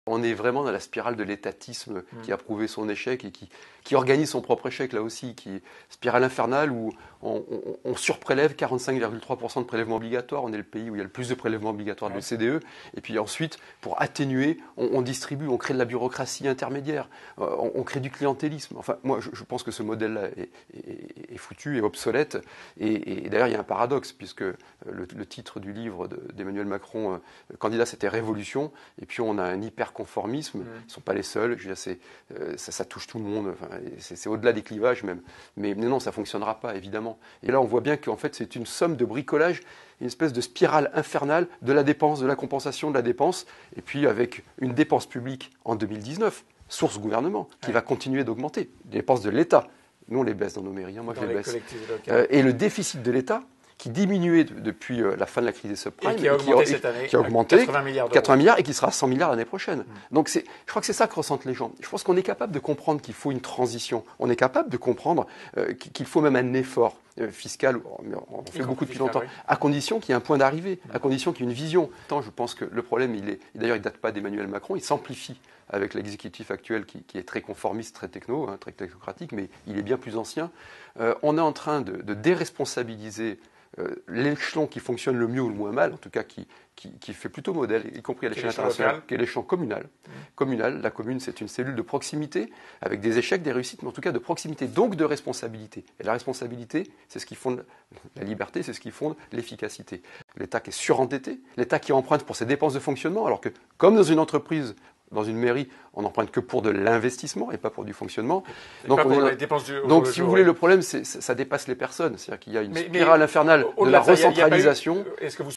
On est vraiment dans la spirale de l'étatisme qui a prouvé son échec et qui organise son propre échec là aussi, qui spirale infernale où on surprélève 45,3% de prélèvements obligatoires. On est le pays où il y a le plus de prélèvements obligatoires de l'OCDE. Et puis ensuite, pour atténuer, on distribue, on crée de la bureaucratie intermédiaire, on crée du clientélisme. Enfin, moi, je pense que ce modèle-là est foutu et obsolète. Et d'ailleurs, il y a un paradoxe, puisque le titre du livre d'Emmanuel Macron, candidat, c'était Révolution. Et puis on a un hyper-conformisme. Ils ne sont pas les seuls. Je veux dire, ça touche tout le monde. Enfin, c'est au-delà des clivages même. Mais non, ça ne fonctionnera pas, évidemment. Et là, on voit bien qu'en fait, c'est une somme de bricolage, une espèce de spirale infernale de la dépense, de la compensation de la dépense, et puis avec une dépense publique en 2019, source gouvernement, qui va continuer d'augmenter. Les dépenses de l'État. Nous, on les baisse dans nos mairies. Moi, je les baisse. Et le déficit de l'État, qui diminuait depuis la fin de la crise des subprimes, et qui a augmenté cette année, qui a augmenté 80 milliards et qui sera 100 milliards l'année prochaine. Donc je crois que c'est ça que ressentent les gens. Je pense qu'on est capable de comprendre qu'il faut une transition. On est capable de comprendre qu'il faut même un effort fiscal. On fait beaucoup depuis longtemps, oui. À condition qu'il y ait un point d'arrivée, à condition qu'il y ait une vision. Je pense que le problème, d'ailleurs, il ne date pas d'Emmanuel Macron, il s'amplifie avec l'exécutif actuel qui est très conformiste, très techno, très technocratique, mais il est bien plus ancien. On est en train de déresponsabiliser l'échelon qui fonctionne le mieux ou le moins mal, en tout cas qui fait plutôt modèle, y compris à l'échelle internationale, qui est l'échelon communal. Communal, la commune, c'est une cellule de proximité, avec des échecs, des réussites, mais en tout cas de proximité, donc de responsabilité. Et la responsabilité, c'est ce qui fonde la liberté, c'est ce qui fonde l'efficacité. L'État qui est surendetté, l'État qui emprunte pour ses dépenses de fonctionnement, alors que, comme dans une entreprise, dans une mairie, on n'emprunte que pour de l'investissement et pas pour du fonctionnement. Donc, si vous voulez, le problème, ça dépasse les personnes. C'est-à-dire qu'il y a une spirale infernale de la recentralisation.